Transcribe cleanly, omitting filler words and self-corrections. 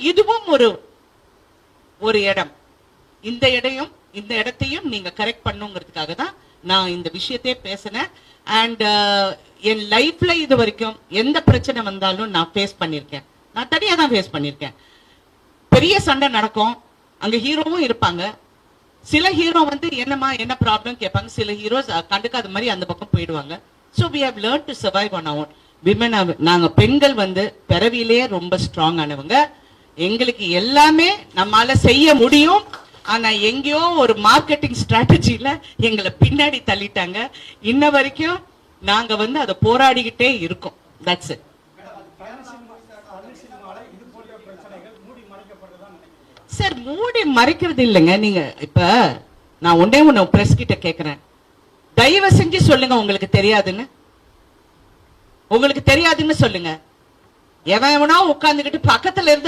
இதுவும் ஒரு இடம். இந்த இடத்தையும் நீங்க கரெக்ட் பண்ணுங்கிறதுக்காக தான் நான் இந்த விஷயத்தையே பேசினேன். அண்ட் என் லைஃப்ல இது வரைக்கும் எந்த பிரச்சனை வந்தாலும் நான் ஃபேஸ் பண்ணிருக்கேன். நான் தனியா தான் ஃபேஸ் பண்ணிருக்கேன். பெரிய சண்டை நடக்கும், அங்க ஹீரோவும் இருப்பாங்க. சில ஹீரோ வந்து என்னமா என்ன ப்ராப்ளம் கேட்பாங்க, சில ஹீரோஸ் கண்டுக்காத மாதிரி அந்த பக்கம் போயிடுவாங்க. So we have learn to survive on our women. நாங்க பெண்கள் வந்து பிறவிலேயே ரொம்ப ஸ்ட்ராங் ஆனவங்க. எங்களுக்கு எல்லாமே நம்மால செய்ய முடியும். ஆனா எங்கேயோ ஒரு மார்க்கெட்டிங் ஸ்ட்ராட்டஜில எங்களை பின்னாடி தள்ளிட்டாங்க. இன்ன வரைக்கும் நாங்க வந்து அதை போராடிக்கிட்டே இருக்கோம். That's it. சார் மூடி மறைக்கிறது இல்லைங்க. நீங்க இப்ப நான் ஒண்ணு பிரஸ் கிட்ட கேக்குறேன், தயவு செஞ்சு சொல்லுங்க உங்களுக்கு தெரியாதுன்னு. உங்களுக்கு தெரியாதுன்னு சொல்லுங்க. எவனா உட்கார்ந்துகிட்டு பக்கத்துல இருந்து